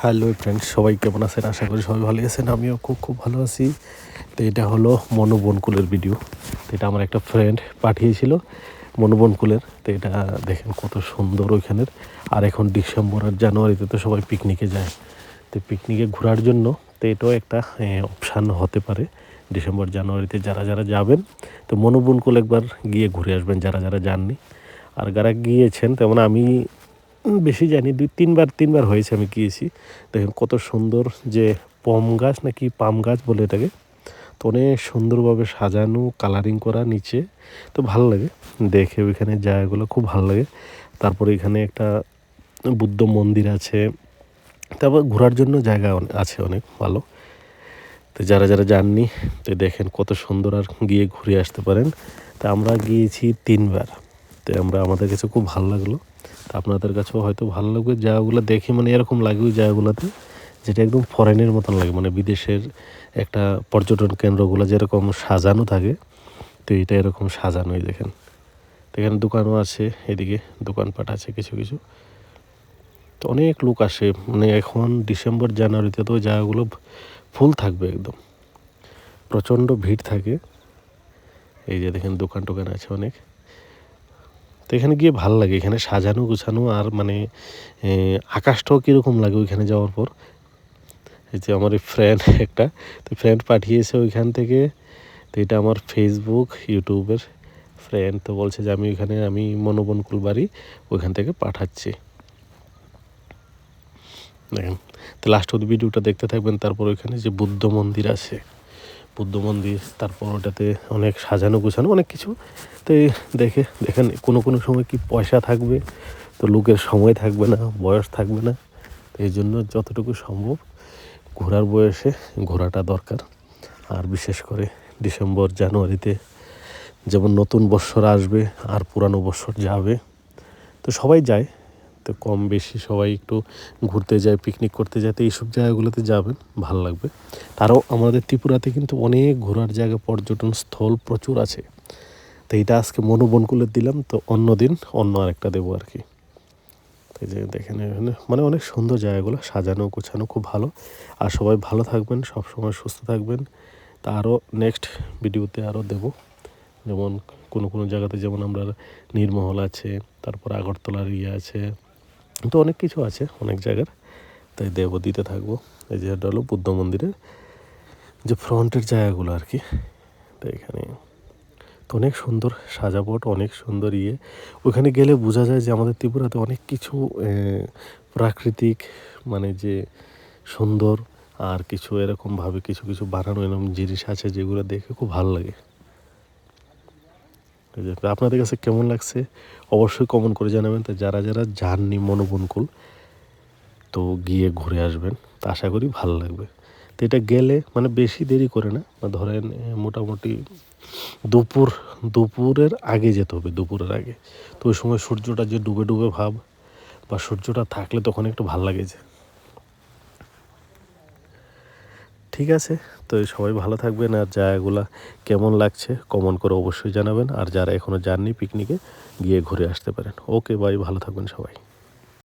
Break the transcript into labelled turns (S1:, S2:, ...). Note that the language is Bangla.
S1: হ্যালো ফ্রেন্ডস, সবাই কেমন আছেন? আশা করি সবাই ভালো আছেন। আমিও খুব ভালো আছি। তো এটা হলো মনোবনকুলের ভিডিও। তো এটা আমার একটা ফ্রেন্ড পাঠিয়েছিল মনোবনকুলের। তো এটা দেখেন কত সুন্দর ওইখানের। আর এখন ডিসেম্বর আর জানুয়ারিতে তো সবাই পিকনিকে যায়। তো পিকনিকে ঘোরার জন্য তো এটাও একটা অপশান হতে পারে। ডিসেম্বর জানুয়ারিতে যারা যারা যাবেন তো মনোবনকুল একবার গিয়ে ঘুরে আসবেন, যারা যারা যাননি। আর যারা গিয়েছেন, তেমন আমি বেশি জানি, তিনবার হয়েছে আমি গিয়েছি। দেখেন কত সুন্দর, যে পম গাছ নাকি পাম গাছ বলে এটাকে, তো অনেক সুন্দরভাবে সাজানো, কালারিং করা নিচে। তো ভালো লাগে দেখে, ওইখানে জায়গাগুলো খুব ভালো লাগে। তারপরে এখানে একটা বুদ্ধ মন্দির আছে। তারপর ঘোরার জন্য জায়গা আছে অনেক ভালো। তো যারা যারা যাননি তো দেখেন কত সুন্দর, আর গিয়ে ঘুরে আসতে পারেন। তা আমরা গিয়েছি 3বার। তো আমাদের কাছে খুব ভালো লাগলো। তা আপনাদের কাছেও হয়তো ভালো লাগবে। জায়গাগুলো দেখে মানে এরকম লাগে ওই জায়গাগুলোতে, যেটা একদম ফরেনের মতন লাগে, মানে বিদেশের একটা পর্যটন কেন্দ্রগুলো যেরকম সাজানো থাকে, তো এটা এরকম সাজানোই দেখেন। তো এখানে দোকানও আছে, এদিকে দোকানপাট আছে কিছু কিছু। তো অনেক লোক আসে, মানে এখন ডিসেম্বর জানুয়ারিতে তো ওই জায়গাগুলো ফুল থাকবে একদম, প্রচণ্ড ভিড় থাকে। এই যে দেখেন দোকান টোকান আছে অনেক। তো এখানে গিয়ে ভালো লাগে, এখানে সাজানো গুছানো, আর মানে আকাশটাও কীরকম লাগে ওইখানে যাওয়ার পর। এই যে আমার ফ্রেন্ড একটা, তো ফ্রেন্ড পাঠিয়েছে ওইখান থেকে। তো এটা আমার ফেসবুক ইউটিউবের ফ্রেন্ড, তো বলছে যে আমি মনোবনকুল বাড়ি ওইখান থেকে পাঠাচ্ছি। দেখেন, তো লাস্ট অব্দি ভিডিওটা দেখতে থাকবেন। তারপর ওইখানে যে বুদ্ধ মন্দির আছে, তারপর ওটাতে অনেক সাজানো গোছানো অনেক কিছু। তো দেখেন কোনো সময় কি পয়সা থাকবে, তো লোকের সময় থাকবে না, বয়স থাকবে না। তো এই জন্য যতটুকু সম্ভব ঘোরার বয়সে ঘোরাটা দরকার। আর বিশেষ করে ডিসেম্বর জানুয়ারিতে, যেমন নতুন বৎসর আসবে আর পুরানো বৎসর যাবে, তো সবাই যায়। তো কম বেশি সবাই একটু ঘুরতে যায়, পিকনিক করতে যায়। তো এইসব জায়গাগুলোতে যাবেন, ভালো লাগবে। তারও আমাদের ত্রিপুরাতে কিন্তু অনেক ঘোরার জায়গা, পর্যটন স্থল প্রচুর আছে। তো এইটা আজকে মনোবনকুলের দিলাম, তো অন্য দিন অন্য আরেকটা দেবো আর কি। এই যে দেখেন এখানে মানে অনেক সুন্দর জায়গাগুলো, সাজানো গোছানো খুব ভালো। আর সবাই ভালো থাকবেন, সবসময় সুস্থ থাকবেন। তা আরও নেক্সট ভিডিওতে আরও দেবো। যেমন কোনো জায়গাতে, যেমন আমরা নীরমহল আছে, তারপর আগরতলার আছে, তো অনেক কিছু আছে অনেক জায়গার। তাই দিতে থাকবো। এই যে এটা হলো বুদ্ধ মন্দিরের যে ফ্রন্টের জায়গাগুলো আর কি। তো এখানে তো অনেক সুন্দর সাজাবট, অনেক সুন্দর ওখানে গেলে বোঝা যায় যে আমাদের ত্রিপুরাতে অনেক কিছু প্রাকৃতিক, মানে যে সুন্দর, আর কিছু এরকমভাবে কিছু কিছু বানানো এরকম জিনিস আছে যেগুলো দেখে খুব ভালো লাগে। আপনাদের কাছে কেমন লাগছে অবশ্যই কমেন্ট করে জানাবেন। তো যারা যারা যাননি মনোবনকুল, তো গিয়ে ঘুরে আসবেন, তা আশা করি ভালো লাগবে। তো এটা গেলে মানে বেশি দেরি করে না, ধরেন মোটামুটি দুপুরের আগে যেতে হবে, দুপুরের আগে। তো ওই সময় সূর্যটা যে ডুবে ডুবে ভাব, বা সূর্যটা থাকলে তখন একটু ভালো লাগে যে। ঠিক আছে, তো সবাই ভালো থাকবেন। আর জায়গাগুলো কেমন লাগছে কমেন্ট করে অবশ্যই জানাবেন। আর যারা এখনও যাননি পিকনিকে, গিয়ে ঘুরে আসতে পারেন। ওকে, বাই, ভালো থাকবেন সবাই।